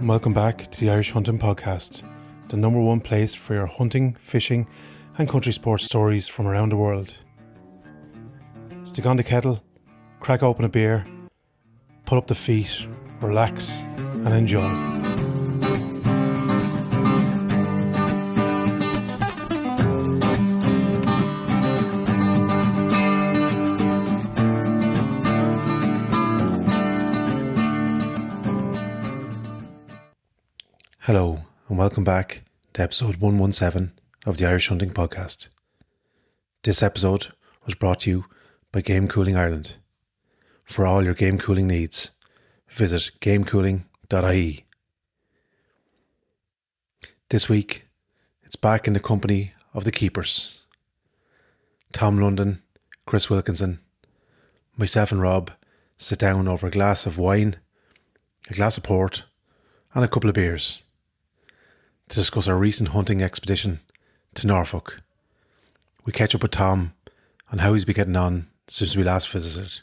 and welcome back to the Irish Hunting Podcast, the number one place for your hunting, fishing and country sports stories from around the world. Stick on the kettle, crack open a beer, pull up the feet, relax and enjoy. Hello and welcome back to episode 117 of the Irish Hunting Podcast. This episode was brought to you by Game Cooling Ireland. For all your game cooling needs, visit gamecooling.ie. This week, it's back in the company of the keepers. Tom London, Chris Wilkinson, myself and Rob sit down over a glass of wine, a glass of port and a couple of beers to discuss our recent hunting expedition to Norfolk. We catch up with Tom on how he's been getting on since we last visited.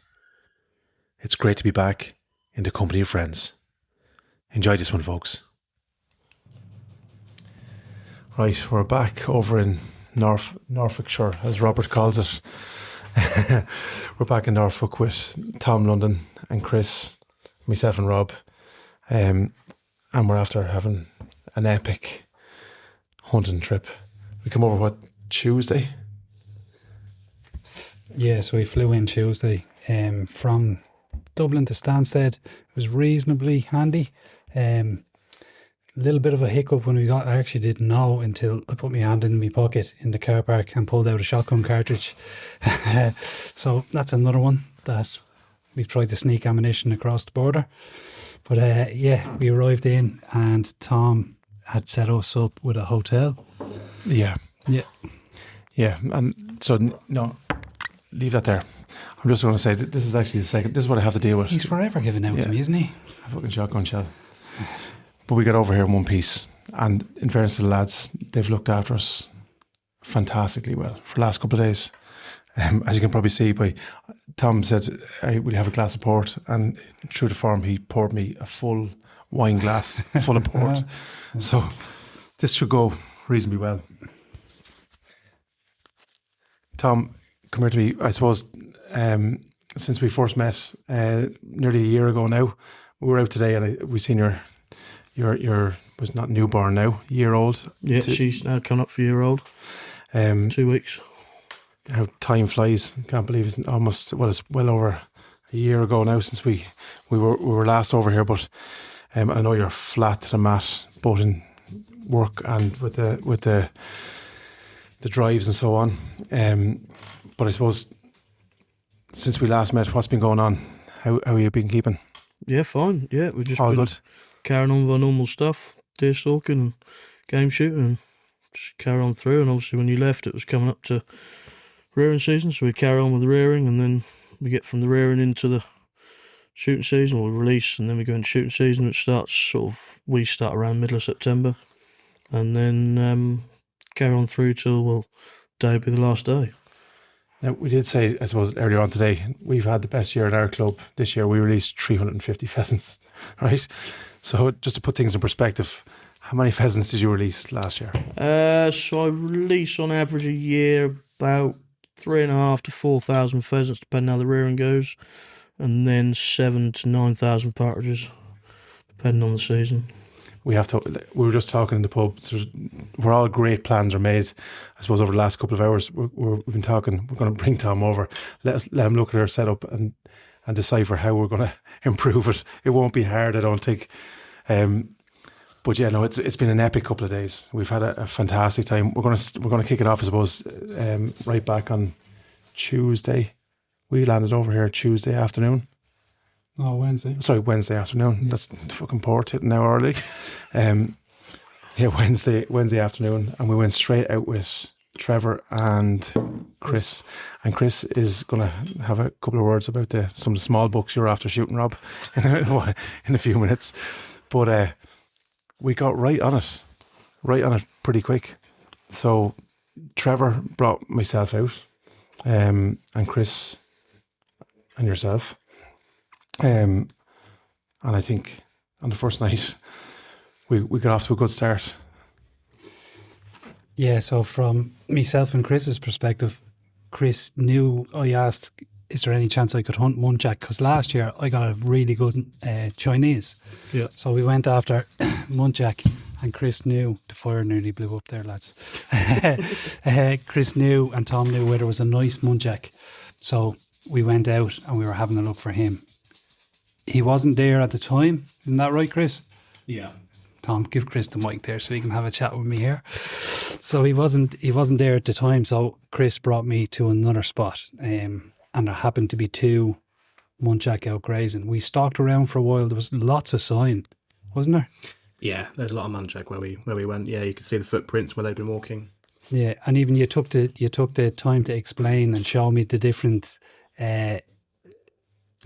It's great to be back in the company of friends. Enjoy this one, folks. Right, we're back over in Norfolkshire, as Robert calls it. We're back in Norfolk with Tom London and Chris, myself and Rob. And we're after having an epic hunting trip. We come over, Tuesday? Yeah, so we flew in Tuesday from Dublin to Stansted. It was reasonably handy. Little bit of a hiccup when we got. I actually didn't know until I put my hand in my pocket in the car park and pulled out a shotgun cartridge. So that's another one that we've tried to sneak ammunition across the border. But we arrived in and Tom had set us up with a hotel. Yeah. And so, no, leave that there. I'm just going to say that this is actually the second. This is what I have to deal with. He's forever giving out to me, isn't he? A fucking shotgun shell. But we got over here in one piece. And in fairness to the lads, they've looked after us fantastically well for the last couple of days. As you can probably see by Tom said, will you have a glass of port? And true to form, he poured me a full wine glass full of port. So this should go reasonably well. Tom, come here to me. I suppose since we first met nearly a year ago now, we were out today and we seen your was not newborn now, year-old. Yeah, she's now coming up for year-old. 2 weeks. How time flies. Can't believe it's almost, it's well over a year ago now since we were last over here, but I know you're flat to the mat both in work and with the drives and so on. But I suppose since we last met, what's been going on? How have you been keeping? Yeah, fine. Yeah, we've just all been good. Carrying on with our normal stuff, deer stalking and game shooting, and just carry on through. And obviously when you left, it was coming up to rearing season, so we carry on with the rearing, and then we get from the rearing into the shooting season, or we release, and then we go into shooting season, which starts we start around middle of September, and then carry on through till, day will be the last day. Now, we did say, I suppose, earlier on today, we've had the best year at our club. This year we released 350 pheasants, right? So just to put things in perspective, how many pheasants did you release last year? So I release on average a year about 3,500 to 4,000 pheasants, depending how the rearing goes, and then 7,000 to 9,000 partridges, depending on the season. We were just talking in the pub, where all great plans are made. I suppose over the last couple of hours, we've been talking, we're going to bring Tom over, let him look at our setup and decipher how we're going to improve it. It won't be hard, I don't think. But yeah, no, it's been an epic couple of days. We've had a fantastic time. We're going to kick it off, I suppose, right back on Tuesday. We landed over here Tuesday afternoon. Oh, Wednesday. Sorry, Wednesday afternoon. Yeah. That's fucking port hitting now early. Wednesday afternoon, and we went straight out with Trevor and Chris. And Chris is going to have a couple of words about some of the small bucks you're after shooting, Rob, in a few minutes. But we got right on it pretty quick. So Trevor brought myself out, and Chris and yourself. And I think on the first night we got off to a good start. Yeah, so from myself and Chris's perspective, Chris knew I asked, is there any chance I could hunt muntjac? Because last year I got a really good Chinese. Yeah. So we went after muntjac, and Chris knew, the fire nearly blew up there, lads. Chris knew and Tom knew where there was a nice muntjac. So we went out and we were having a look for him. He wasn't there at the time, isn't that right, Chris? Yeah. Tom, give Chris the mic there so he can have a chat with me here. So he wasn't there at the time. So Chris brought me to another spot, and there happened to be 2 muntjac out grazing. We stalked around for a while. There was lots of sign, wasn't there? Yeah, there's a lot of muntjac where we went. Yeah, you could see the footprints where they'd been walking. Yeah, and even you took the time to explain and show me the different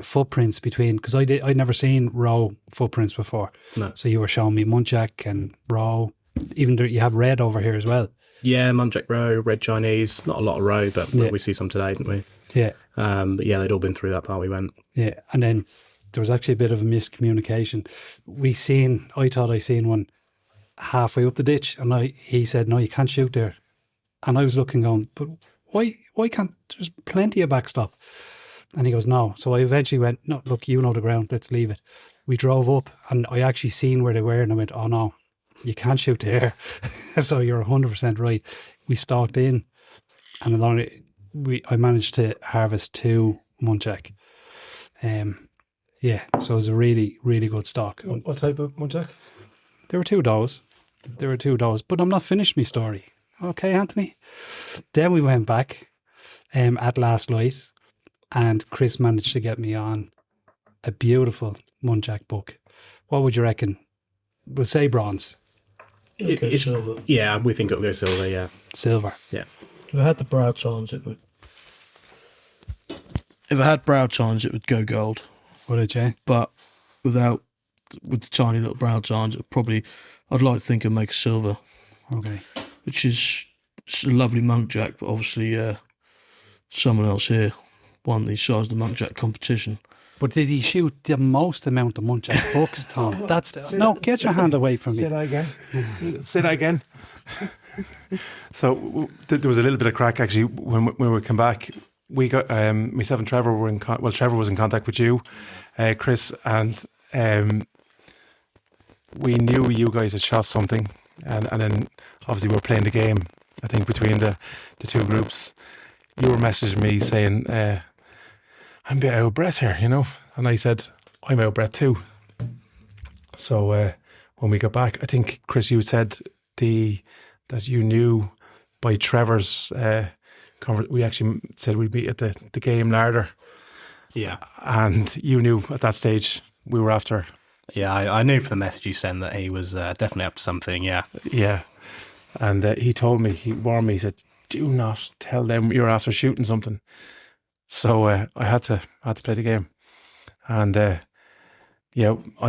footprints between, because I'd never seen roe footprints before. No. So you were showing me muntjac and roe. Even you have red over here as well. Yeah, muntjac roe, red Chinese. Not a lot of roe, but Yeah. we see some today, didn't we? Yeah. But yeah, they'd all been through that part we went. Yeah, and then there was actually a bit of a miscommunication. I thought I seen one halfway up the ditch, and he said, no, you can't shoot there. And I was looking going, but why can't, there's plenty of backstop. And he goes, no. So I eventually went, no, look, you know the ground, let's leave it. We drove up and I actually seen where they were, and I went, oh no, you can't shoot there. So you're 100% right. We stalked in, and I managed to harvest 2 muntjac. Yeah, so it was a really, really good stalk. What type of muntjac? There were 2 does. But I'm not finished my story. Okay, Anthony? Then we went back at last light, and Chris managed to get me on a beautiful muntjac buck. What would you reckon? We'll say bronze. Okay, silver. Yeah, we think it'll go silver, yeah. Silver. Yeah. If I had the brow tines, it would. If I had brow tines, it would go gold. Would it, Jay? But with the tiny little brow tines, I'd like to think it'd make a silver, Okay. which is it's a lovely muntjac. But obviously, someone else here won the size of the muntjac competition. But did he shoot the most amount of muntjac bucks, Tom? Get your hand away from me. Say that again. Say that again. So there was a little bit of crack actually when we came back. We got myself and Trevor were Trevor was in contact with you, Chris, and we knew you guys had shot something, and then obviously we were playing the game. I think between the 2 groups, you were messaging me saying, "I'm a bit out of breath here," and I said, "I'm out of breath too." So when we got back, I think Chris, you said that you knew by Trevor's. We actually said we'd be at the game larder. Yeah. And you knew at that stage we were after. Yeah, I knew from the message you sent that he was definitely up to something, yeah. Yeah. And he warned me, he said, do not tell them you're after shooting something. So I had to play the game. And I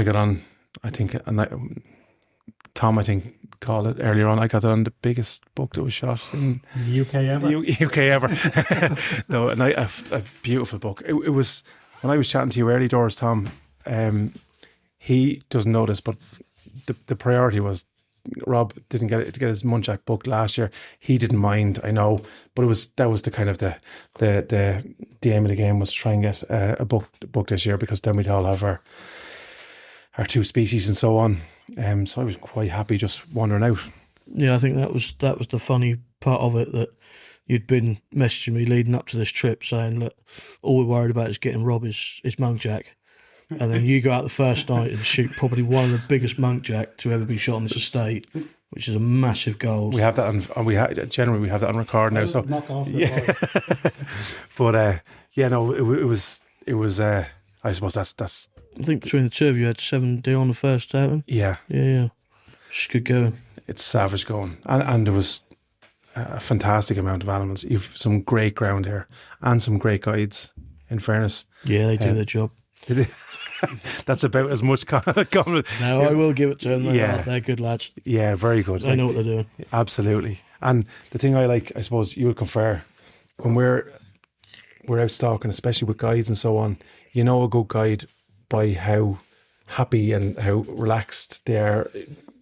got on, I think, Tom, I think, called it earlier on. I got it on the biggest buck that was shot in UK ever? UK ever. No, a beautiful buck. It was, when I was chatting to you early doors, Tom, he doesn't know this, but the priority was Rob didn't get his muntjac buck last year. He didn't mind, I know, but that was the kind of the aim of the game, was to try and get a buck this year, because then we'd all have our 2 species and so on. So I was quite happy just wandering out. Yeah, I think that was the funny part of it, that you'd been messaging me leading up to this trip saying, look, all we're worried about is getting Rob his muntjac. And then you go out the first night and shoot probably one of the biggest muntjac to ever be shot on this estate, which is a massive gold. We have that on, we have that on record now. So knock off yeah. But it was. I suppose that's. I think between the 2 of you had 7 deer on the first outing. Yeah. Yeah. Just good going. It's savage going, and there was a fantastic amount of animals. You've some great ground here and some great guides. In fairness, Yeah, they do their job. That's about as much comment. No, I will give it to them. They're good lads. Yeah, very good. They know what they're doing. Absolutely. And the thing I like, I suppose you'll confer, when we're out stalking, especially with guides and so on, you know a good guide by how happy and how relaxed they are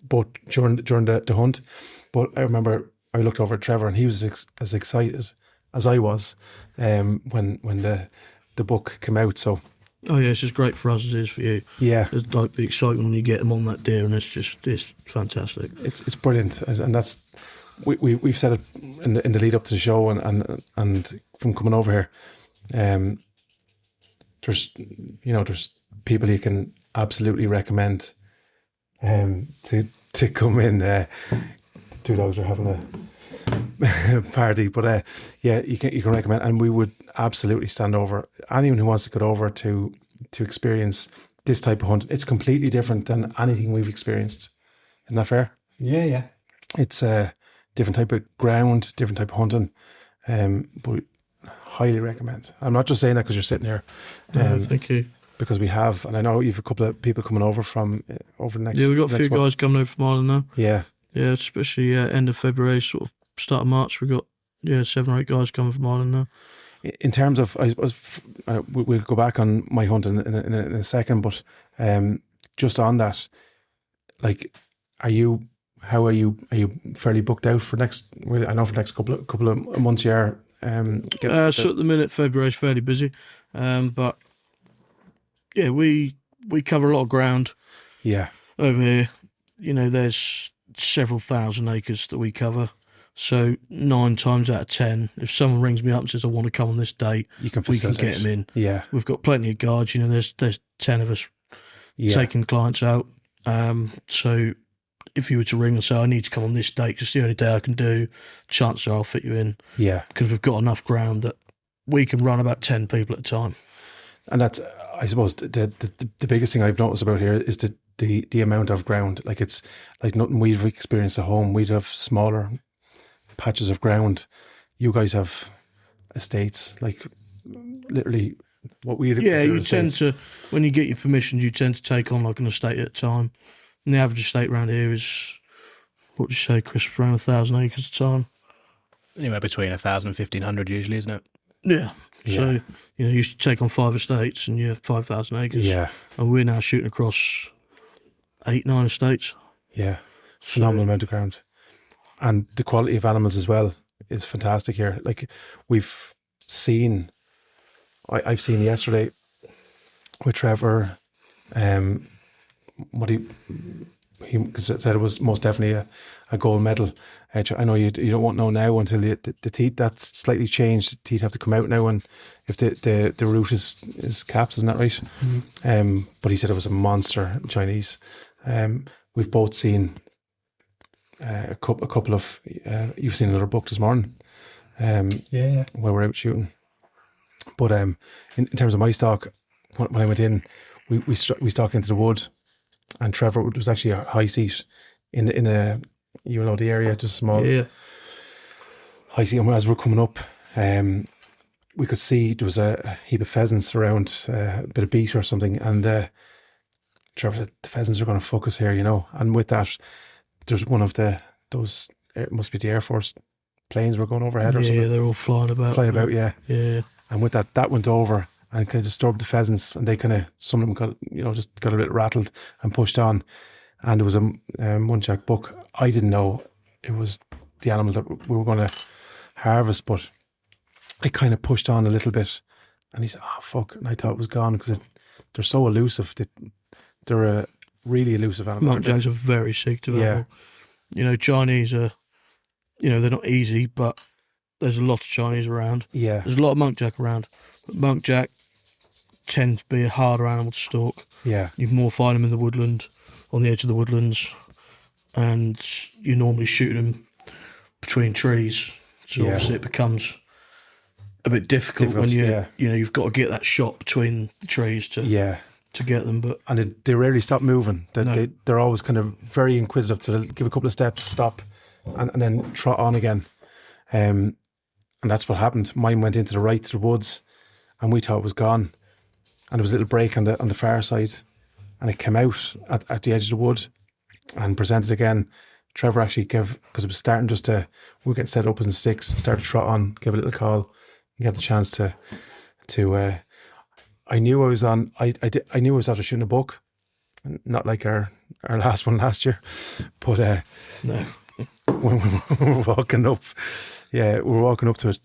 but during the hunt. But I remember I looked over at Trevor, and he was as excited as I was when the book came out. So Oh yeah, it's as great for us as it is for you. yeah, It's like the excitement when you get them on that deer, and it's fantastic. it's brilliant, and that's we've said it in the lead up to the show, and from coming over here, there's people you can absolutely recommend to come in. Two dogs are having a party, but yeah, you can recommend, and we would absolutely stand over anyone who wants to get over to experience this type of hunt. It's completely different than anything we've experienced. Isn't that fair? Yeah. It's a different type of ground, different type of hunting, but highly recommend. I'm not just saying that because you're sitting here. Thank you. Because we have, and I know you've a couple of people coming over from over the next. Yeah, we've got a few month. guys coming over from Ireland now. Yeah, Yeah, especially end of February, sort of start of March. We've got 7 or 8 guys coming from Ireland now. in terms of, I suppose we'll go back on my hunt in a second, but just on that, like, how are you fairly booked out for next? I know for next couple of months you are. So at the minute, February's fairly busy, but yeah, we cover a lot of ground Yeah, over here. There's several thousand acres that we cover. So 9 times out of 10, if someone rings me up and says, I want to come on this date, you can we can facilitate. get them in. Yeah, We've got plenty of guards. There's 10 of us yeah, taking clients out. So if you were to ring and say, I need to come on this date because it's the only day I can do, chances are I'll fit you in yeah. because we've got enough ground that we can run about 10 people at a time. And that's, I suppose, the biggest thing I've noticed about here is the amount of ground. Like, it's like nothing we've experienced at home. We'd have smaller patches of ground. You guys have estates, like literally what we Yeah, you estates. tend to, when you get your permissions, you tend to take on like an estate at a time. And the average estate around here is, what would you say, Chris, around 1,000 acres at a time? Anywhere between 1,000 and 1,500 usually, isn't it? Yeah. Yeah. So, you used to take on 5 estates and you're 5,000 acres. Yeah, And we're now shooting across 8, 9 estates. yeah, phenomenal amount of ground, and the quality of animals as well is fantastic here. Like, we've seen, I've seen yesterday with Trevor, what he said it was most definitely a gold medal. I know you don't want to know now until the teeth, that's slightly changed. The teeth have to come out now, and if the route is capped, isn't that right? Mm-hmm. But he said it was a monster Chinese. We've both seen a couple of, you've seen another book this morning, Yeah. while we're out shooting. But in terms of my stock, when I went in, we stalked into the wood, and Trevor, it was actually a high seat in a, the area, just small high seat. And as we're coming up, we could see there was a heap of pheasants around, a bit of beat or something, and Trevor said, the pheasants are going to fuck us here, And with that, there's one of those, it must be the Air Force planes were going overhead or something. Yeah, they're all flying about. Yeah. Yeah. And with that went over and kind of disturbed the pheasants, and they kind of, some of them got, just got a bit rattled and pushed on. And there was a muntjac buck. I didn't know it was the animal that we were going to harvest, but I kind of pushed on a little bit, and he said, "Oh fuck!" And I thought it was gone because they're so elusive. They're a really elusive animal. Muntjacs are very secretive animal. Chinese are, they're not easy, but there's a lot of Chinese around. Yeah, There's a lot of muntjac around, but muntjac tend to be a harder animal to stalk. yeah, You can more find them in the woodland, on the edge of the woodlands, and you normally shoot them between trees. So Yeah. obviously it becomes a bit difficult when you've got to get that shot between the trees to get them. But and they rarely stop moving. No. They're always kind of very inquisitive to give a couple of steps, stop, and then trot on again. And that's what happened. Mine went into the right to the woods, and we thought it was gone. And there was a little break on the far side, and it came out at the edge of the wood and presented again. Trevor actually gave, because it was starting we were getting set up in sticks, started to trot on, give a little call, and get the chance to I knew I was on. I knew I was after shooting a buck, not like our last one last year, but No. when we were walking up, to it.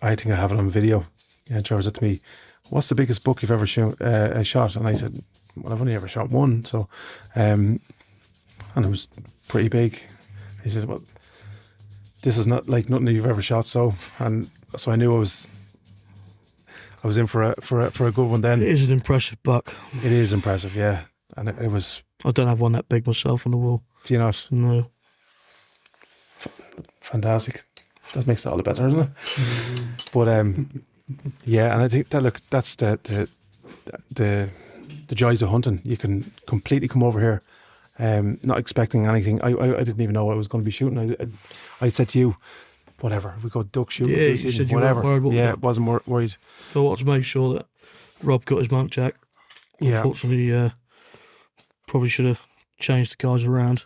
I think I have it on video. And Trevor said to me, "What's the biggest buck you've ever shot?" And I said, "Well, I've only ever shot one." So, and it was pretty big. He says, "Well, this is not like nothing that you've ever shot." So I knew I was in for a good one. Then It is an impressive buck. it is impressive, yeah. And it was. I don't have one that big myself on the wall. Do you not? No. Fantastic. That makes it all the better, doesn't it? But yeah, and I think that's the joys of hunting. You can completely come over here, not expecting anything. I didn't even know I was going to be shooting. I said to you, whatever, we go duck shooting, Yeah, you season, said you whatever. weren't worried about that. Wasn't worried. So I wanted to make sure that Rob got his muntjac. Yeah, Unfortunately, probably should have changed the guys around.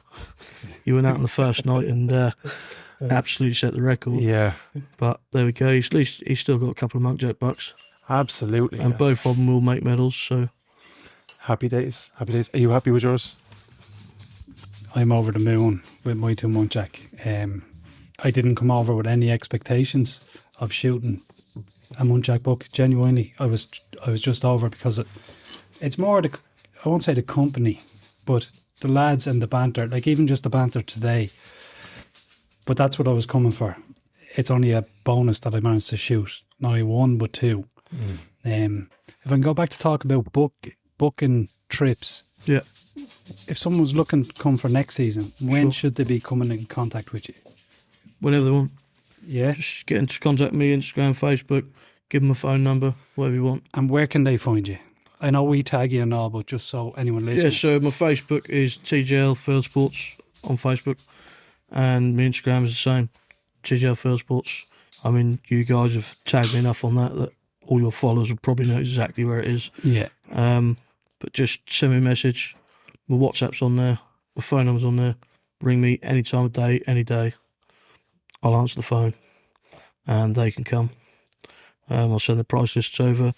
You went out on the first night and absolutely set the record. yeah, But there we go. At least he's still got a couple of muntjac bucks. absolutely. And yeah. both of them will make medals. So Happy days, happy days. Are you happy with yours? I'm over the moon with my 2 muntjac. I didn't come over with any expectations of shooting a muntjac buck. Genuinely, I was just over because it's more I won't say the company, but the lads and the banter. Like even just the banter today. But that's what I was coming for. It's only a bonus that I managed to shoot. Not only one, but 2. If I can go back to talk about booking trips. yeah, If someone was looking to come for next season, when Sure. should they be coming in contact with you? whenever they want. Yeah. Just get into contact me, Instagram, Facebook, give them a phone number, whatever you want. And where can they find you? I know we tag you and all, but just so anyone listening. Yeah, so my Facebook is TGL Field Sports on Facebook, and my Instagram is the same, TGL Field Sports. I mean, you guys have tagged me enough on that all your followers will probably know exactly where it is. Yeah. But just send me a message. My WhatsApp's on there, my phone number's on there. Ring me any time of day, any day. I'll answer the phone, and they can come. I'll send the price lists over.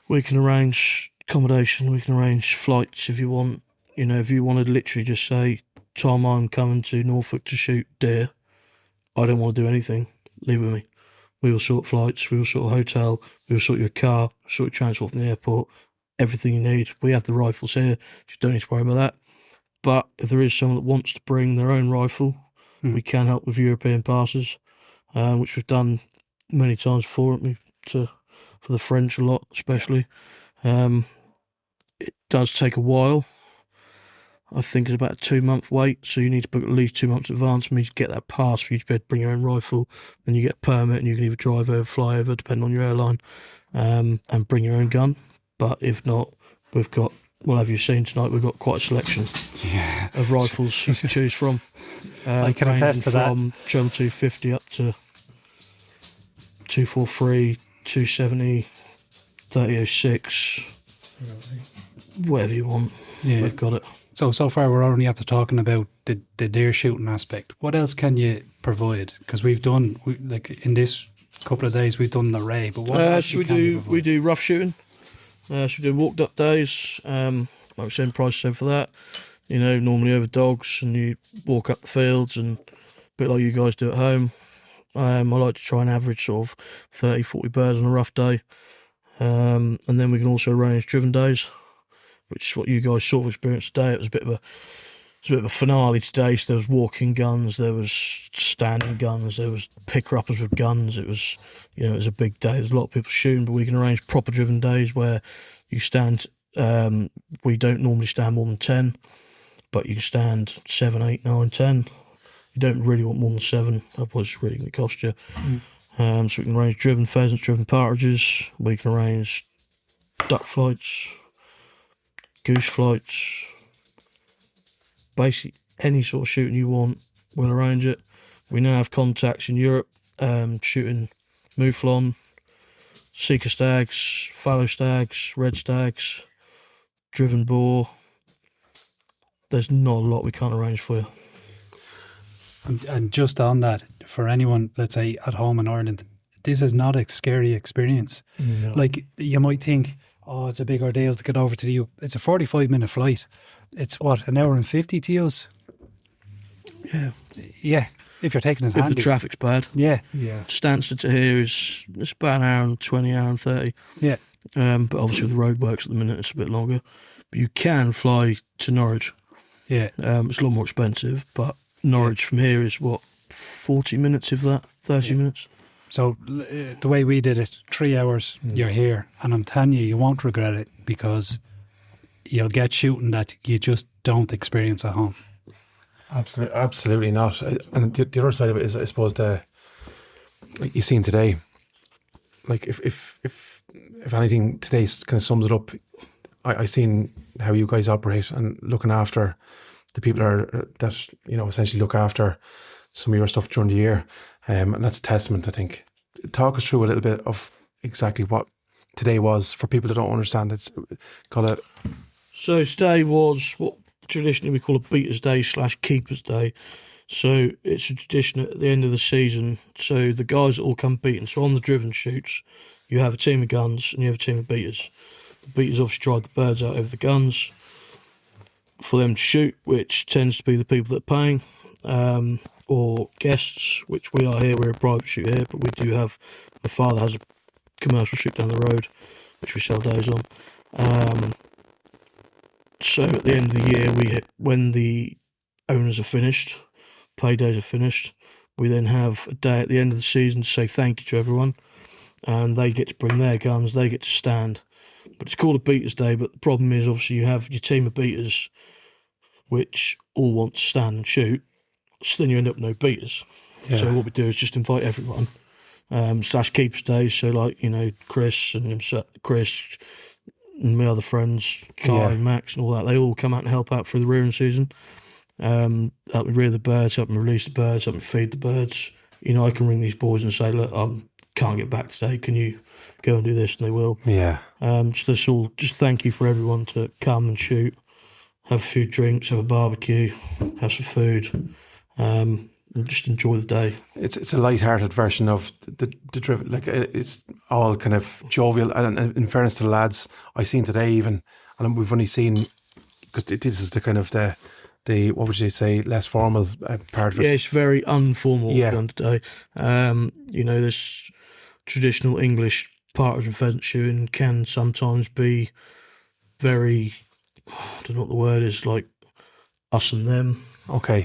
We can arrange accommodation. We can arrange flights if you want. You know, if you wanted to literally just say, "Tom, I'm coming to Norfolk to shoot deer. I don't want to do anything. Leave it with me. We will sort flights. We will sort a hotel. We will sort your car. Sort your transport from the airport. Everything you need. We have the rifles here. You don't need to worry about that. But if there is someone that wants to bring their own rifle, we can help with European passes, which we've done many times before, haven't we? For the French a lot, especially. It does take a while. I think it's about a 2-month wait, so you need to book at least 2 months in advance for me to get that pass for you to be able to bring your own rifle. Then you get a permit and you can either drive over, fly over, depending on your airline, and bring your own gun. But if not, well, have you seen tonight, we've got quite a selection of rifles to choose from. I can attest to that. From Trail 250 up to 243, 270, 3006, whatever you want. Yeah. We've got it. So far we're only after talking about the deer shooting aspect. What else can you provide? Because like in this couple of days we've done an array, but what else So can you provide? we do rough shooting. So we do walked up days. Like we said, prices for that. You know, normally over dogs, and you walk up the fields, and a bit like you guys do at home. I like to try and average sort of 30, 40 birds on a rough day. And then we can also arrange driven days, which is what you guys sort of experienced today. It was a bit of a finale today. So there was walking guns, there was standing guns, there was picker-uppers with guns. It was a big day. There's a lot of people shooting, but we can arrange proper driven days where you stand. We don't normally stand more than 10, but you can stand 7, 8, 9, 10. You don't really want more than 7, otherwise it's really going to cost you. So we can arrange driven pheasants, driven partridges. We can arrange duck flights, goose flights. Basically, any sort of shooting you want, we'll arrange it. We now have contacts in Europe shooting mouflon, seeker stags, fallow stags, red stags, driven boar. There's not a lot we can't arrange for you. And just on that, for anyone, let's say, at home in Ireland, this is not a scary experience. No. Like, you might think, oh, it's a big ordeal to get over to the U. It's a 45-minute flight. It's what, an hour and 50 to use? Yeah. Yeah, if you're taking it If handy. the traffic's bad. Yeah, Stansted to here is it's about an hour and 20, hour and 30. yeah, But obviously with the roadworks at the minute, it's a bit longer. But you can fly to Norwich. yeah. It's a lot more expensive, but Norwich from here is what, 40 minutes, if that, 30 minutes. So the way we did it, 3 hours, you're here. And I'm telling you, you won't regret it because you'll get shooting that you just don't experience at home. Absolutely not. And the other side of it is, I suppose, like you seen today. Like if anything, today kind of sums it up. I seen how you guys operate and looking after the people that essentially look after some of your stuff during the year, and that's a testament, I think. Talk us through a little bit of exactly what today was for people that don't understand. It's call it. So today was what traditionally we call a beaters day / keepers day. So it's a tradition at the end of the season. So the guys that all come beating. So on the driven shoots, you have a team of guns and you have a team of beaters. The beaters obviously drive the birds out over the guns for them to shoot, which tends to be the people that are paying, or guests, which we are here. We're a private shoot here, but we do have, my father has a commercial shoot down the road, which we sell days on. So at the end of the year, when the owners are finished, paydays are finished, we then have a day at the end of the season to say thank you to everyone, and they get to bring their guns, they get to stand. But it's called a beaters day, but the problem is obviously you have your team of beaters which all want to stand and shoot, so then you end up with no beaters. Yeah. So what we do is just invite everyone, / keepers day, so like, Chris and my other friends, Kai, Max and all that, they all come out and help out through the rearing season. Help me rear the birds, help me release the birds, help me feed the birds. I can ring these boys and say, look, I can't get back today, can you go and do this? And they will. Yeah. So this all just thank you for everyone to come and shoot, have a few drinks, have a barbecue, have some food, and just enjoy the day. It's a light-hearted version of the driven. Like it's all kind of jovial. And in fairness to the lads, I seen today even, and we've only seen because this is the kind of the what would you say, less formal part of it. Yeah, it's very informal. Yeah. Done today. This traditional English partridge and pheasant shooting can sometimes be very, I don't know what the word is, like us and them. Okay.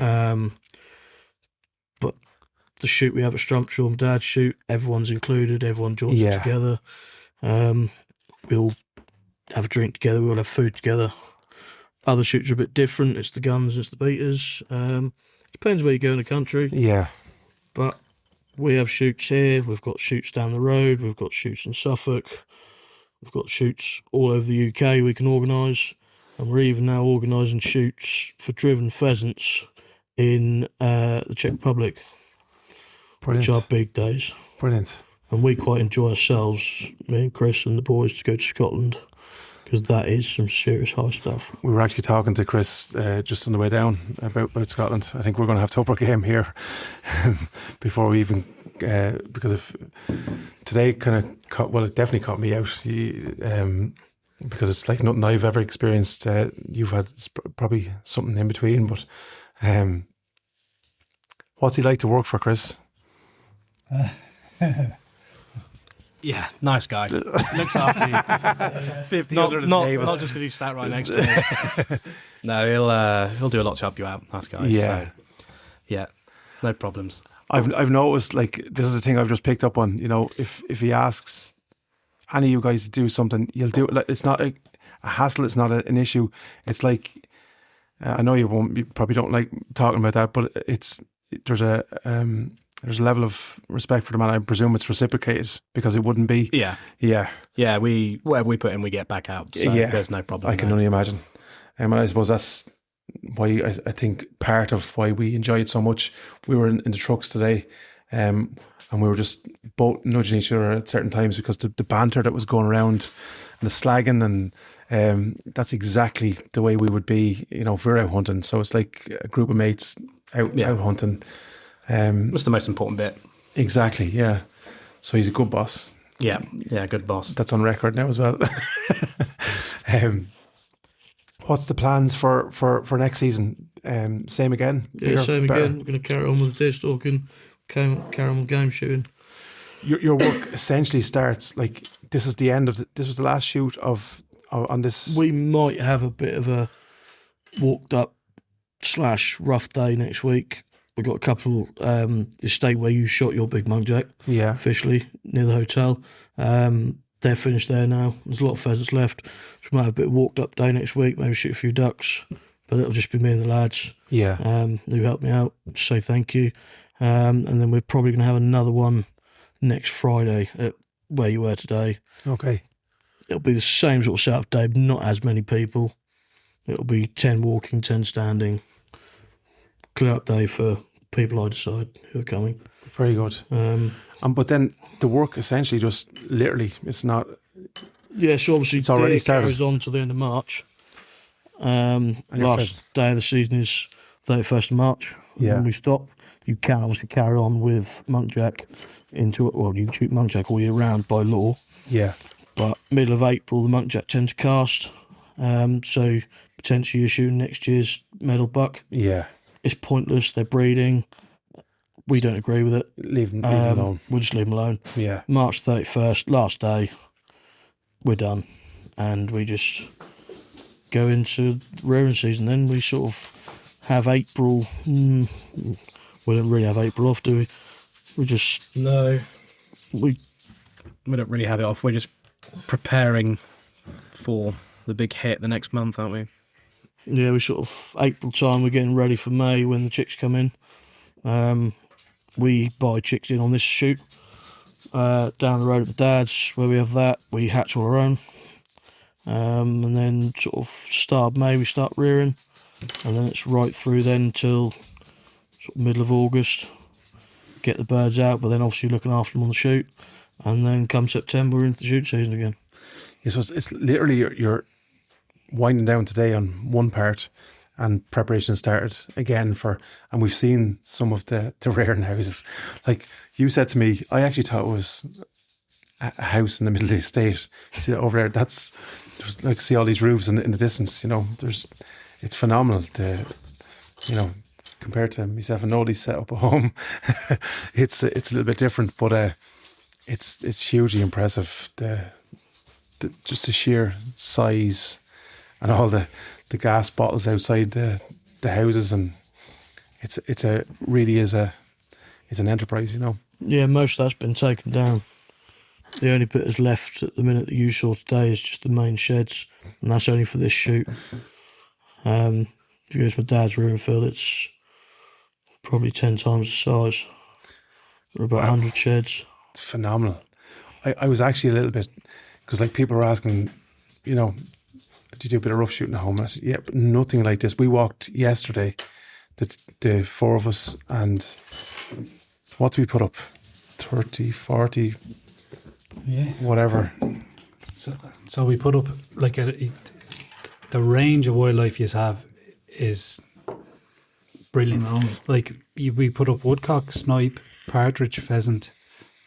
But the shoot we have at Strumpshaw and Dad's shoot, everyone's included, everyone joins it together. We'll have a drink together, we'll have food together. Other shoots are a bit different, it's the guns, it's the beaters. Depends where you go in the country. Yeah. But we have shoots here, we've got shoots down the road, we've got shoots in Suffolk, we've got shoots all over the UK we can organise, and we're even now organising shoots for driven pheasants in the Czech Republic, Brilliant. which are big days. Brilliant. And we quite enjoy ourselves, me and Chris and the boys, to go to Scotland, because that is some serious high stuff. We were actually talking to Chris just on the way down about Scotland. I think we're going to have to up our game here before we even, because if today kind of it definitely caught me out. Because it's like nothing I've ever experienced. You've had probably something in between, but what's he like to work for, Chris? Yeah, nice guy. Looks after you. 50 under the table. Not just because he's sat right next to me. No, he'll do a lot to help you out. Nice guy. Yeah. So, yeah, no problems. I've noticed, like, this is the thing I've just picked up on. If he asks any of you guys to do something, you'll do it. Like, it's not a hassle. It's not an issue. It's like, I know you probably don't like talking about that, but there's a level of respect for the man. I presume it's reciprocated, because it wouldn't be. Yeah. Yeah. Yeah, whatever we put in, we get back out. So there's no problem. I can only imagine. And I suppose that's why I think part of why we enjoy it so much. We were in the trucks today, and we were just both nudging each other at certain times, because the banter that was going around and the slagging, and that's exactly the way we would be, if we're out hunting. So it's like a group of mates out hunting. That's the most important bit. Exactly, yeah. So he's a good boss. Yeah, good boss. That's on record now as well. What's the plans for next season? Same again? Yeah, Bigger, same better? again. We're going to carry on with the deer stalking, carry on with game shooting. Your work essentially starts like this is the end of this was the last shoot on this. We might have a bit of a walked up / rough day next week. We've got a couple, the estate where you shot your big muntjac, Yeah, officially, near the hotel. They're finished there now. There's a lot of pheasants left. So we might have a bit of walked up day next week, maybe shoot a few ducks. But it'll just be me and the lads yeah, who helped me out. Say thank you. And then we're probably going to have another one next Friday at where you were today. okay, It'll be the same sort of setup day, but not as many people. It'll be 10 walking, 10 standing. Clear up day for people I decide who are coming. very good. But then the work essentially just literally it's not. Yeah, so obviously It's already deer started. carries on to the end of March. your Last day of the season is 31st of March. Yeah. When we stop, you can obviously carry on with muntjac into it. Well, you can shoot muntjac all year round by law. Yeah, But middle of April, the muntjac tend to cast. So potentially you're shooting next year's medal buck. yeah. It's pointless. They're breeding. We don't agree with it. Leave them alone. We'll just leave them alone. Yeah, March 31st, last day, we're done. And we just go into rearing season. Then we sort of have April. We don't really have April off, do we? We just, No, we we don't really have it off. We're just preparing for the big hit the next month, aren't we? Yeah, we sort of April time. We're getting ready for May when the chicks come in. We buy chicks in on this shoot down the road at my dad's where we have that. We hatch all our own, and then sort of start of May we start rearing, and then it's right through then till sort of middle of August. Get the birds out, but then obviously looking after them on the shoot, and then come September we're into the shoot season again. yeah. So it's literally you're winding down today on one part, and preparation started again and we've seen some of the rearing houses. Like you said to me, I actually thought it was a house in the middle of the estate. See that over there? There's like see all these roofs in the distance. You know, it's phenomenal. Compared to myself and Nolly's set up at home, it's a little bit different, but it's hugely impressive. Just the sheer size and all the gas bottles outside the houses, and it's an enterprise, you know. Yeah, most of that's been taken down. The only bit that's left at the minute that you saw today is just the main sheds, and that's only for this shoot. If you go to my dad's rearing field, it's probably 10 times the size. There are about 100 sheds. It's phenomenal. I was actually a little bit, because like people were asking, you know, do you do a bit of rough shooting at home? And I said, yeah, but nothing like this. We walked yesterday, the four of us, and what did we put up? 30, 40, Yeah. whatever. So we put up like the range of wildlife you have is brilliant. Like we put up woodcock, snipe, partridge, pheasant,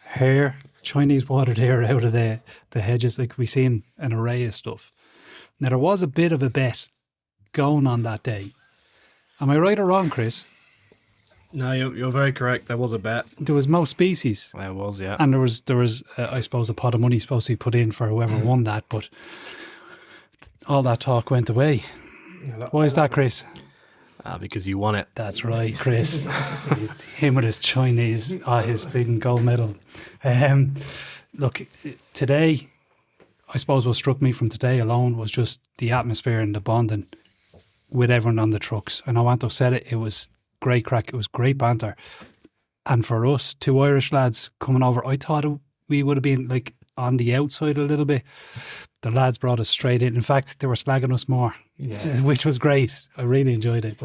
hare, Chinese watered hare out of the hedges. Like we seen an array of stuff. Now there was a bit of a bet going on that day. Am I right or wrong, Chris? No, you're very correct. There was a bet. There was most species. There was, yeah. And there was I suppose a pot of money supposed to be put in for whoever won that, but all that talk went away. Why is that, Chris? Because you won it. That's right, Chris. Him with his Chinese, his big gold medal. Look, today, I suppose what struck me from today alone was just the atmosphere and the bonding with everyone on the trucks. I know Anto said it was great crack, it was great banter. And for us, two Irish lads coming over, I thought we would have been like on the outside a little bit. The lads brought us straight in. In fact, they were slagging us more, which was great. I really enjoyed it.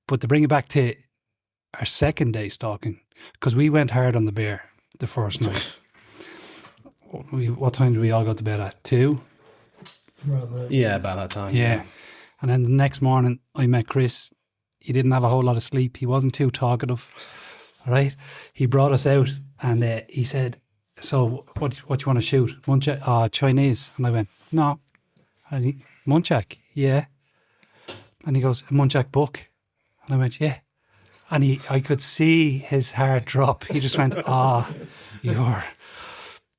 But to bring it back to our second day stalking, because we went hard on the bear the first night. What time did we all go to bed at? 2? Yeah, about that time. Yeah. And then the next morning, I met Chris. He didn't have a whole lot of sleep. He wasn't too talkative. All right. He brought us out and he said, so what do you want to shoot? Chinese. And I went, no. And he, Munchak? Yeah. And he goes, a Munchak book? And I went, yeah. And I could see his heart drop. He just went, you're...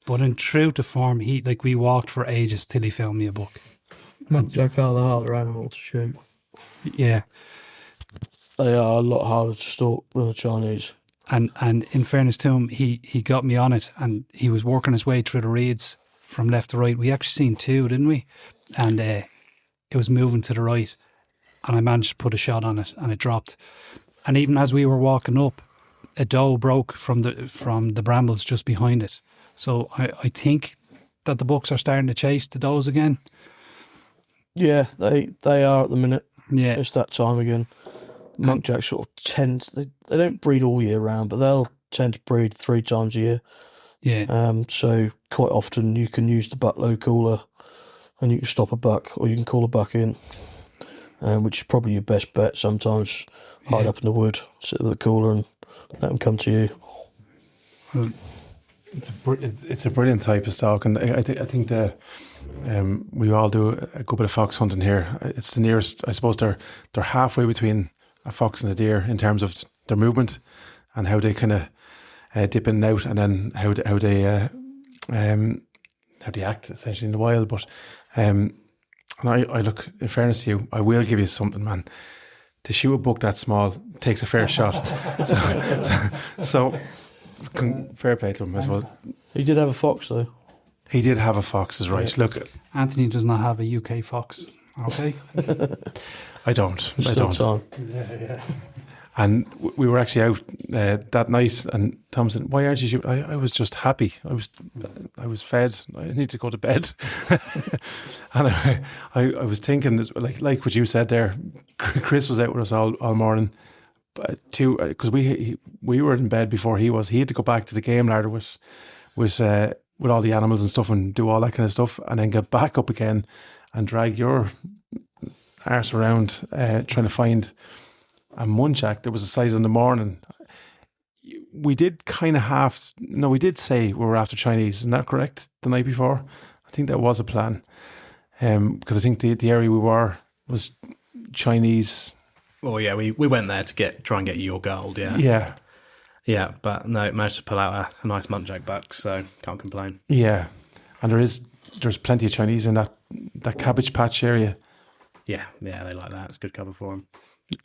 But in true to form, we walked for ages till he found me a book. Muntjac are the harder animal to shoot. Yeah. They are a lot harder to stalk than a Chinese. And in fairness to him, he got me on it, and he was working his way through the reeds from left to right. We actually seen two, didn't we? And it was moving to the right, and I managed to put a shot on it, and it dropped. And even as we were walking up, a doe broke from the brambles just behind it. So I think that the bucks are starting to chase the does again. Yeah, they are at the minute. Yeah. It's that time again. Muntjac sort of tend, they don't breed all year round, but they'll tend to breed 3 times a year. Yeah. So quite often you can use the buckload cooler and you can stop a buck, or you can call a buck in, which is probably your best bet sometimes. Hide up in the wood, sit with the cooler and let them come to you. Well, It's a brilliant type of stock, and I think we all do a good bit of fox hunting here. It's the nearest, I suppose. They're halfway between a fox and a deer in terms of their movement and how they kind of dip in and out, and then how they act essentially in the wild. But and I look, in fairness to you, I will give you something, man. To shoot a buck that small takes a fair shot. So fair play to him, I suppose. He did have a fox though. He did have a fox, is right. Yeah. Look, Anthony does not have a UK fox. Okay. I don't. There's still time. Yeah. And we were actually out that night, and Tom said, "Why aren't you shooting?" I was just happy. I was fed. I need to go to bed. And I was thinking, like what you said there. Chris was out with us all morning, but because we were in bed before he was. He had to go back to the game larder with all the animals and stuff, and do all that kind of stuff, and then get back up again and drag your arse around trying to find a Munchak. There was a sight in the morning. We did we did say we were after Chinese, isn't that correct? The night before, I think that was a plan, because I think the area we were was Chinese. Well, yeah, we went there to try and get your gold, yeah. Yeah, But no, managed to pull out a nice Muntjac buck, so can't complain. yeah, and there's plenty of Chinese in that cabbage patch area. Yeah, they like that. It's good cover for them.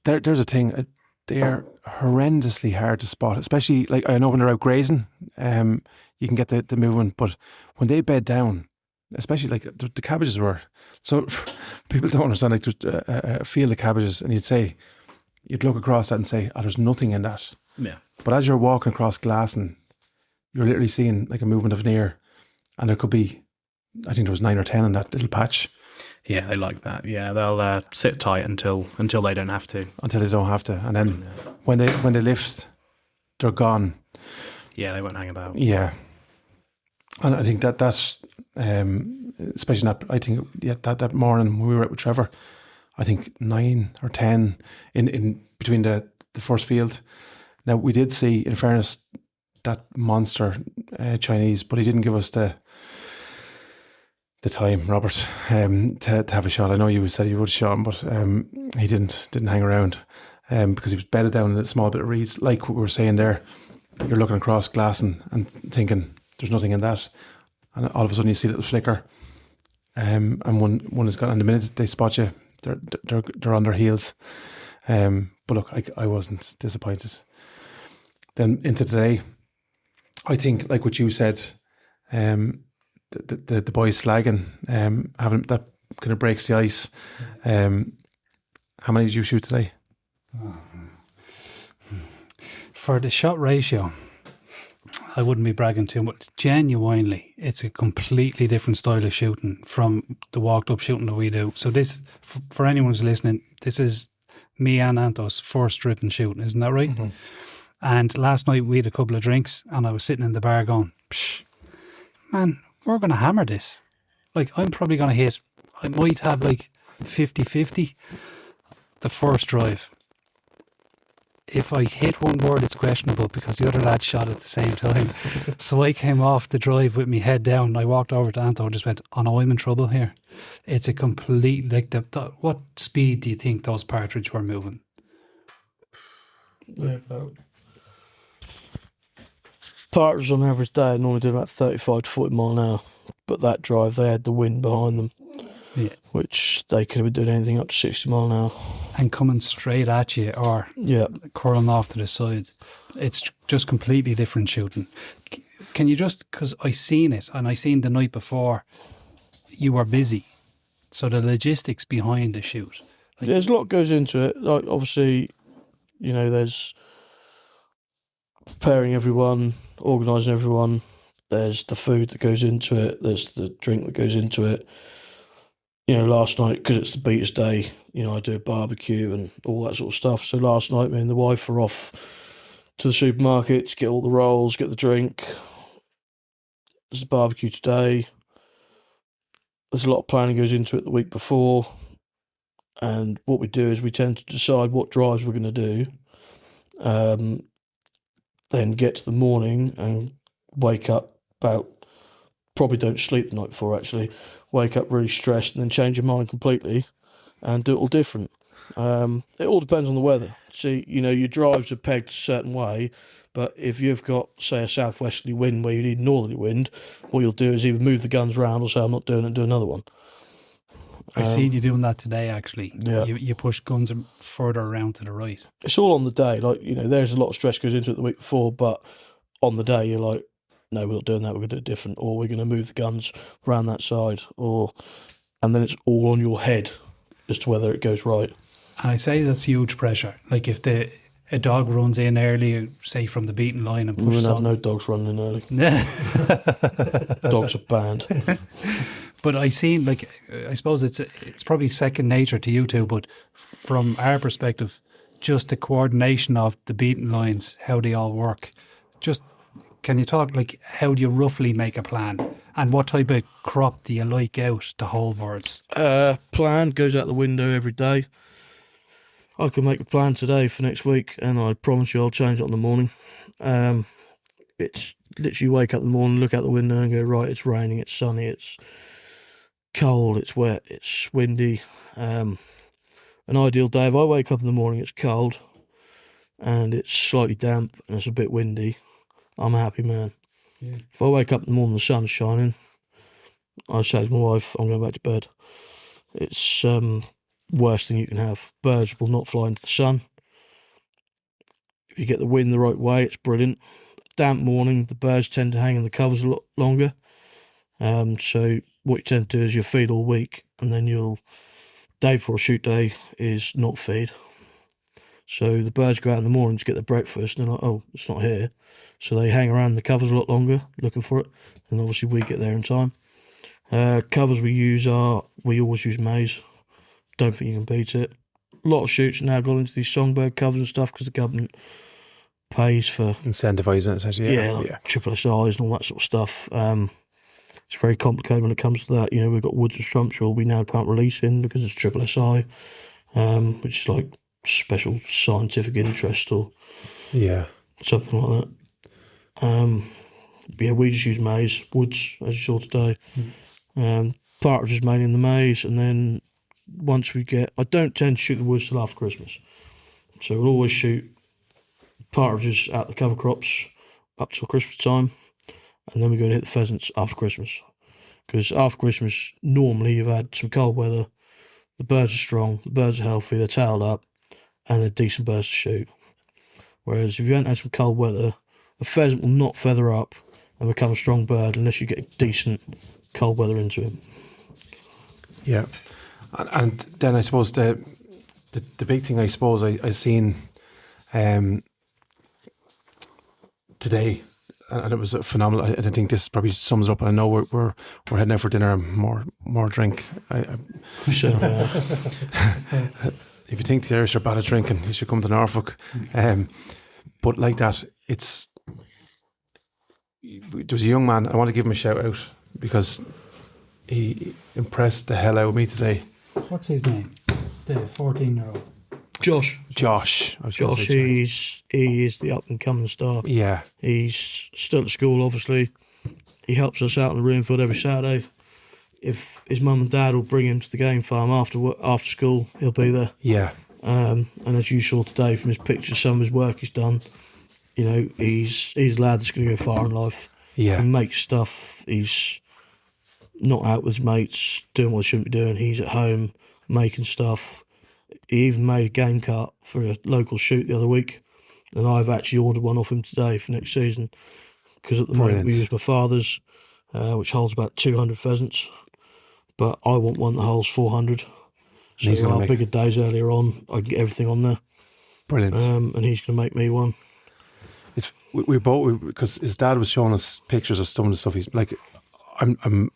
There's a thing. They are horrendously hard to spot, especially like I know when they're out grazing. You can get the movement, but when they bed down, especially like the cabbages were. So people don't understand. Like there's a field of cabbages, and you'd look across that and say, "Oh, there's nothing in that." Yeah. But as you're walking across glass, and you're literally seeing like a movement of an ear, and there could be, I think there was 9 or 10 in that little patch. Yeah, they like that. Yeah, they'll sit tight until they don't have to. Until they don't have to, and then when they lift, they're gone. Yeah, they won't hang about. Yeah, and I think that's especially that morning when we were out with Trevor, I think 9 or 10 in between the first field. Now we did see, in fairness, that monster Chinese, but he didn't give us the time, Robert, to have a shot. I know you said you would have shot him, but he didn't hang around because he was bedded down in a small bit of reeds. Like what we were saying there, you're looking across glass and thinking there's nothing in that, and all of a sudden you see a little flicker, and one is gone. And the minute they spot you, they're on their heels. But look, I wasn't disappointed. Then into today, I think like what you said. The boys slagging, having that kind of breaks the ice. How many did you shoot today? For the shot ratio, I wouldn't be bragging too much. Genuinely, it's a completely different style of shooting from the walked up shooting that we do. So this, for anyone who's listening, this is me and Anto's first dripping shooting, isn't that right? Mm-hmm. And last night we had a couple of drinks, and I was sitting in the bar going, man, we're going to hammer this. Like, I'm probably going to hit, I might have like 50-50 the first drive. if I hit one word, it's questionable because the other lad shot at the same time. So I came off the drive with my head down. And I walked over to Anto and just went, "Oh no, I'm in trouble here." It's a complete, like, what speed do you think those partridge were moving? Partridge on average day normally do about 35 to 40 mile an hour. But that drive, they had the wind behind them, Yeah. which they could have been doing anything up to 60 mile an hour. And coming straight at you or Yeah. curling off to the side. It's just completely different shooting. Can you just, because I seen it and I seen the night before, you were busy. So the logistics behind the shoot. Like, There's a lot goes into it. Like, obviously, you know, there's preparing everyone, organising everyone. There's the food that goes into it. There's the drink that goes into it. You know, last night, because it's the Beaters Day, you know, I do a barbecue and all that sort of stuff. So last night, me and the wife were off to the supermarket to get all the rolls, get the drink. There's the barbecue today. There's a lot of planning goes into it the week before. And what we do is we tend to decide what drives we're going to do. Then get to the morning and wake up probably don't sleep the night before actually, wake up really stressed and then change your mind completely and do it all different. It all depends on the weather. See, you know, your drives are pegged a certain way, but if you've got, say, a southwesterly wind where you need northerly wind, what you'll do is either move the guns around or say, I'm not doing it and do another one. I seen you doing that today, actually. Yeah. You push guns further around to the right. It's all on the day. Like, you know, there's a lot of stress goes into it the week before, but on the day you're like, no, we're not doing that, we're going to do it different, or we're going to move the guns around that side, and then it's all on your head as to whether it goes right. And I say that's huge pressure. Like if a dog runs in early, say from the beaten line and We pushes don't have on. no dogs running in early. Dogs are banned. But I seen, like, I suppose it's probably second nature to you two, but from our perspective, just the coordination of the beaten lines, how they all work. Just, can you talk, like, how do you roughly make a plan? And what type of crop do you like out the whole birds? Plan goes out the window every day. I can make a plan today for next week, and I promise you I'll change it on the morning. It's literally wake up in the morning, look out the window and go, right, it's raining, it's sunny, it's cold, it's wet, it's windy. An ideal day, if I wake up in the morning, it's cold and it's slightly damp and it's a bit windy, I'm a happy man. Yeah. If I wake up in the morning, the sun's shining, I say to my wife, I'm going back to bed. It's worst thing you can have. Birds will not fly into the sun. If you get the wind the right way, it's brilliant. Damp morning, the birds tend to hang in the covers a lot longer. So what you tend to do is you'll feed all week, and then day before a shoot day is not feed. So the birds go out in the morning to get their breakfast, and they're like, oh, it's not here. So they hang around the covers a lot longer looking for it, and obviously we get there in time. Covers we always use maize. Don't think you can beat it. A lot of shoots now got into these songbird covers and stuff because the government pays for Incentivising it, essentially. triple SIs and all that sort of stuff. It's very complicated when it comes to that. You know, we've got woods and strumpshaw we now can't release in because it's triple SI, which is like special scientific interest or something like that. We just use maize, woods, as you saw today. Partridges mainly in the maize, and then once I don't tend to shoot the woods till after Christmas. So we'll always shoot partridges out the cover crops up till Christmas time, and then we're going to hit the pheasants after Christmas. Because after Christmas, normally you've had some cold weather, the birds are strong, the birds are healthy, they're tailed up, and they're decent birds to shoot. Whereas if you haven't had some cold weather, a pheasant will not feather up and become a strong bird unless you get decent cold weather into him. Yeah. And then I suppose the big thing I suppose I seen today, and it was phenomenal. I think this probably sums it up. I know we're heading out for dinner and more drink. So, if you think the Irish are bad at drinking, you should come to Norfolk. But like that, there was a young man. I want to give him a shout out because he impressed the hell out of me today. What's his name? The 14-year-old. Josh. I was gonna Josh, say he is the up and coming star. Yeah, He's still at school, obviously. He helps us out on the room field every Saturday. If his mum and dad will bring him to the game farm after school, he'll be there. yeah, And as you saw today from his pictures, some of his work he's done, he's a lad that's going to go far in life. yeah. He makes stuff. He's not out with his mates, doing what he shouldn't be doing. He's at home making stuff. He even made a game cart for a local shoot the other week, and I've actually ordered one off him today for next season, because at the moment we use my father's, which holds about 200 pheasants, but I want one that holds 400. So our bigger days earlier on, I can get everything on there. Brilliant. And he's going to make me one. We both, because his dad was showing us pictures of some of the stuff he's like. I'm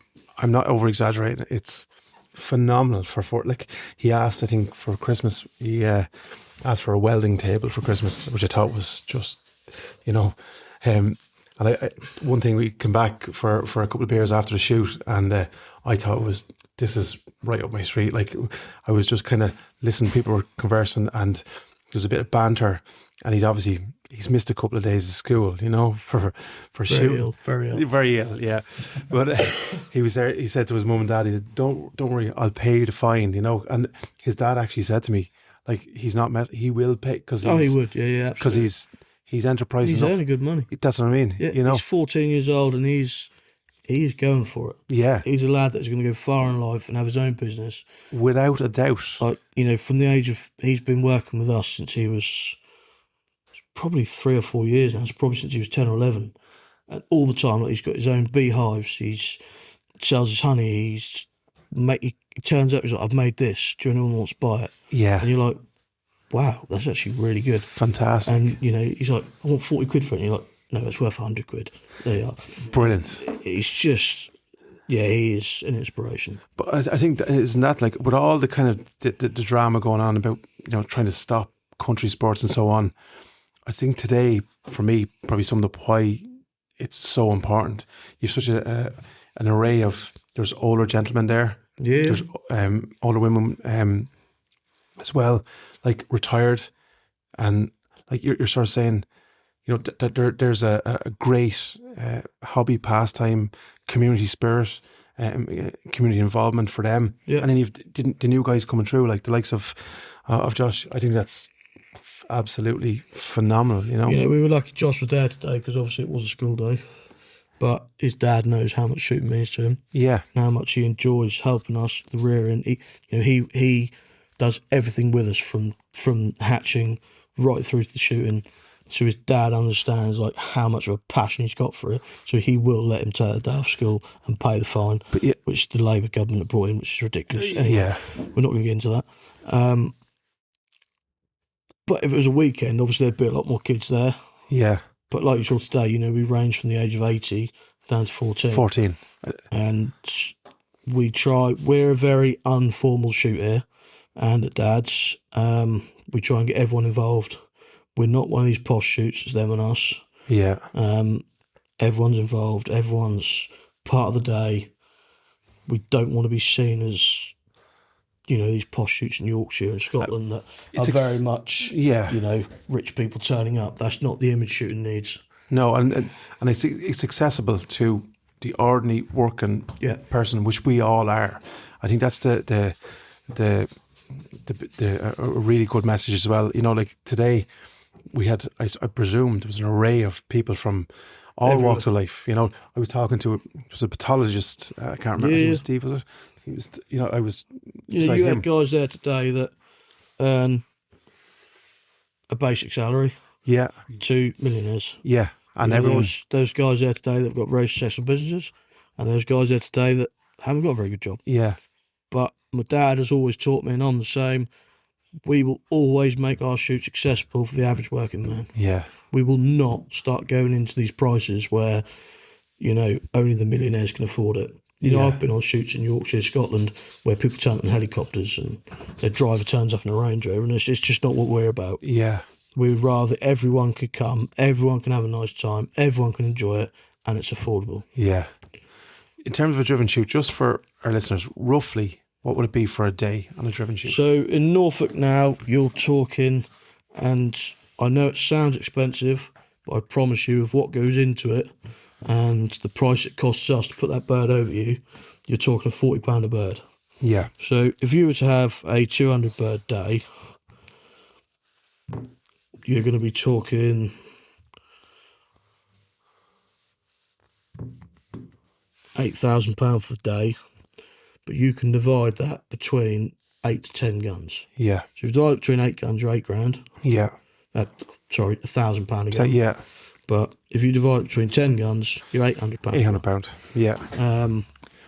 not over exaggerating. It's phenomenal for like he asked, I think, for Christmas. He asked for a welding table for Christmas, which I thought was just, and I one thing, we came back for a couple of beers after the shoot, and I thought this is right up my street. Like, I was just kind of listening, people were conversing, and there was a bit of banter, and he's missed a couple of days of school, for shooting. Very ill, yeah. But he was there. He said to his mum and dad, he said, "Don't worry, I'll pay you the fine." And his dad actually said to me, like, he's not he will pay, because he would, yeah, because he's enterprising. He's earning good money. That's what I mean. Yeah, he's 14 years old, and he's going for it. Yeah, he's a lad that's going to go far in life and have his own business, without a doubt. Like, from the age of, he's been working with us since he was probably 3 or 4 years now. It's probably since he was 10 or 11, and all the time, like, he's got his own beehives. He sells his honey. He turns up. He's like, "I've made this. Do anyone wants to buy it?" Yeah, and you're like, "Wow, that's actually really good, fantastic." And he's like, "I want 40 quid for it." And you're like, "No, it's worth 100 quid." There you are. Brilliant. He's just, he is an inspiration. But I think isn't that, like, with all the kind of the drama going on about trying to stop country sports and so on, I think today, for me, probably some of why it's so important. You've such an array of, there's older gentlemen there. Yeah. There's older women as well, like retired, and like you're sort of saying, that there's a great hobby, pastime, community spirit, community involvement for them. Yeah. And then you've the new guys coming through, like the likes of Josh. I think that's absolutely phenomenal. We were lucky Josh was there today, because obviously it was a school day, but his dad knows how much shooting means to him. Yeah, and how much he enjoys helping us with the rearing. He does everything with us from hatching right through to the shooting. So his dad understands, like, how much of a passion he's got for it. So he will let him take the day off school and pay the fine, which the Labour government have brought in, which is ridiculous. Anyway, we're not going to get into that. But if it was a weekend, obviously there'd be a lot more kids there. Yeah. But like you saw today, we range from the age of 80 down to 14. 14. And we're a very informal shoot here, and at Dad's, we try and get everyone involved. We're not one of these posh shoots, it's them and us. Yeah. Everyone's involved, everyone's part of the day. We don't want to be seen as, these posh shoots in Yorkshire and Scotland that are very much, rich people turning up. That's not the image shooting needs. No, and it's accessible to the ordinary working person, which we all are. I think that's the a really good message as well. Like today, we had, I presume, there was an array of people from all walks of life. I was talking to a pathologist. I can't remember. It was Steve, was it? He was. I was. You had guys there today that earn a basic salary. Yeah. To millionaires. Yeah, and everyone. Those guys there today that've got very successful businesses, and those guys there today that haven't got a very good job. Yeah. But my dad has always taught me, and I'm the same. We will always make our shoots accessible for the average working man. Yeah. We will not start going into these prices where, only the millionaires can afford it. I've been on shoots in Yorkshire, Scotland, where people turn up in helicopters and their driver turns up in a Range Rover, and it's just not what we're about. Yeah. We would rather everyone could come, everyone can have a nice time, everyone can enjoy it, and it's affordable. Yeah. In terms of a driven shoot, just for our listeners, roughly, what would it be for a day on a driven shoot? So in Norfolk now, you're talking, and I know it sounds expensive, but I promise you, with what goes into it and the price it costs us to put that bird over you, you're talking £40 a bird. Yeah. So if you were to have a 200 bird day, you're going to be talking £8,000 for the day, but you can divide that between 8 to 10 guns. Yeah. So if you divide it between 8 guns, you're £8,000. Yeah. Sorry, £1,000 a So, gun. yeah. But if you divide it between 10 guns, you're £800. £800. Yeah.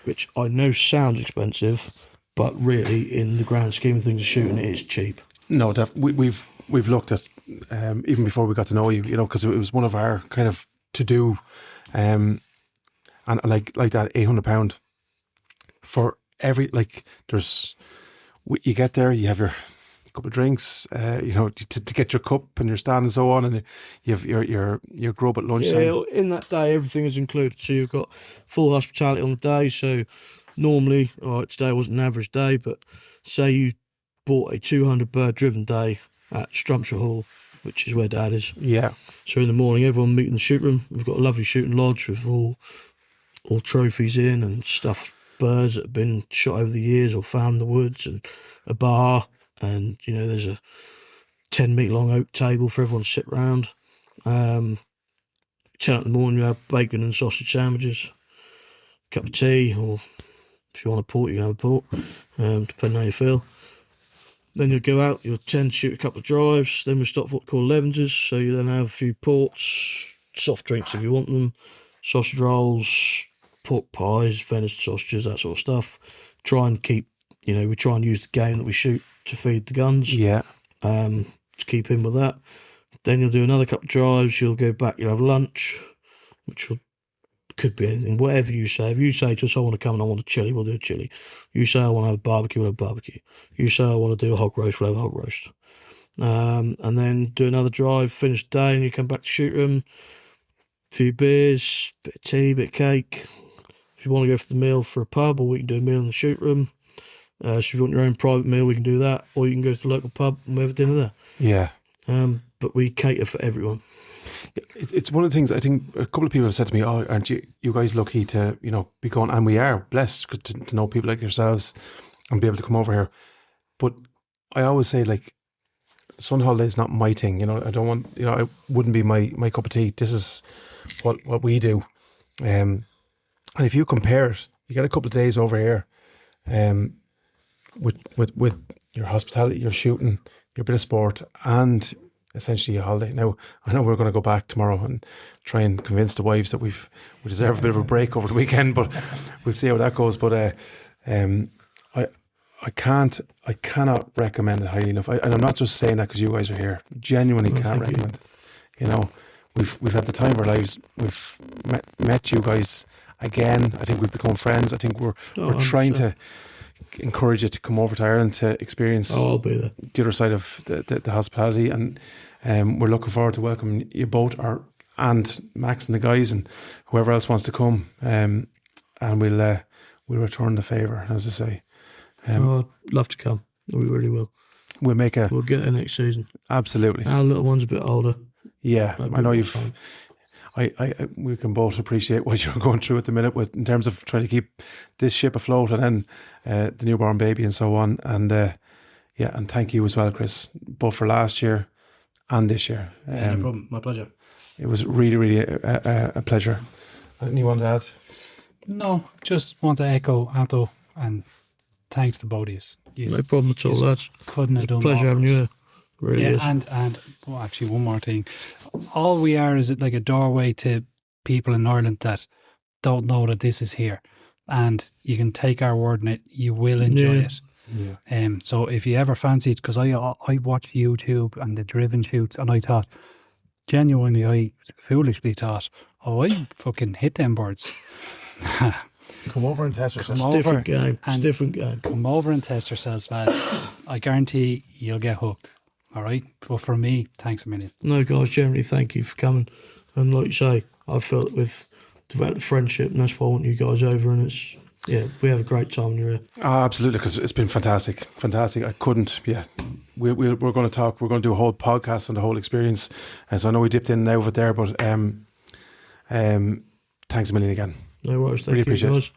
Which I know sounds expensive, but really, in the grand scheme of things, shooting it is cheap. No, we've looked at even before we got to know you, because it was one of our kind of to do, and like that £800 for every you get there, you have your couple of drinks, to get your cup and your stand and so on, and you have your grub at lunchtime. Yeah, in that day, everything is included. So you've got full hospitality on the day. So normally, all right, today wasn't an average day, but say you bought a 200 bird driven day at Strumpshire Hall, which is where Dad is. Yeah. So in the morning, everyone meet in the shoot room. We've got a lovely shooting lodge with all trophies in and stuffed birds that have been shot over the years or found in the woods, and a bar, and there's a 10-metre long oak table for everyone to sit round. 10 in the morning, you have bacon and sausage sandwiches, cup of tea, or if you want a port, you can have a port, depending how you feel. Then you'll go out, you'll tend to shoot a couple of drives, then we stop for what we call 11s, so you then have a few ports, soft drinks if you want them, sausage rolls, pork pies, venison sausages, that sort of stuff. Try and keep, we try and use the game that we shoot to feed the guns. Yeah. To keep in with that. Then you'll do another couple of drives, you'll go back, you'll have lunch, which could be anything, whatever you say. If you say to us, I want to come and I want a chili, we'll do a chili. You say I want to have a barbecue, we'll have a barbecue. You say I want to do a hog roast, we'll have a hog roast. And then do another drive, finish the day, and you come back to shoot room, a few beers, bit of tea, bit of cake. If you want to go for the meal for a pub, or we can do a meal in the shoot room. So if you want your own private meal, we can do that, or you can go to the local pub and we have a dinner there. Yeah. But we cater for everyone. It's one of the things I think a couple of people have said to me, oh, aren't you guys lucky to, be going, and we are blessed to know people like yourselves and be able to come over here. But I always say, like, sun holiday is not my thing, I don't want, it wouldn't be my cup of tea. This is what we do. And if you compare it, you get a couple of days over here, with your hospitality, your shooting, your bit of sport, and essentially a holiday. Now, I know we're going to go back tomorrow and try and convince the wives that we deserve a bit of a break over the weekend, but we'll see how that goes. But I cannot recommend it highly enough. And I'm not just saying that because you guys are here. Genuinely can't recommend it. We've had the time of our lives. We've met you guys again. I think we've become friends. I think we're trying to encourage you to come over to Ireland to experience I'll be there. The other side of the hospitality, and we're looking forward to welcoming you both, and Max and the guys and whoever else wants to come, and we'll return the favour, as I say. I'd love to come. We really will. We'll get there next season. Absolutely. Our little one's a bit older. Yeah, I know you've. We can both appreciate what you're going through at the minute in terms of trying to keep this ship afloat, and then the newborn baby and so on. And and thank you as well, Chris, both for last year and this year. No problem. My pleasure. It was really, really a pleasure. Anything you want to add? No, just want to echo Anto, and thanks to both of you. No problem at all, lads. Couldn't have done Pleasure more having for you us. here. Really is. And well, actually, one more thing. All we are is like a doorway to people in Ireland that don't know that this is here, and you can take our word on it. You will enjoy it. Yeah. So if you ever fancied, because I watch YouTube and the driven shoots, and I thought, genuinely, I foolishly thought, oh, I fucking hit them birds. Come over and test yourself. Come It's a different over game. It's a different game. Come over and test yourselves, lads. I guarantee you'll get hooked. All right? But for me, thanks a million. No, guys, generally, thank you for coming. And like you say, I felt that we've developed a friendship, and that's why I want you guys over. And it's Yeah, we have a great time when you're here. Absolutely, because it's been fantastic. I couldn't, we're going to talk, we're going to do a whole podcast on the whole experience. And so I know we dipped in and out of it there, but thanks a million again. No worries. Thank Really you, appreciate it. guys.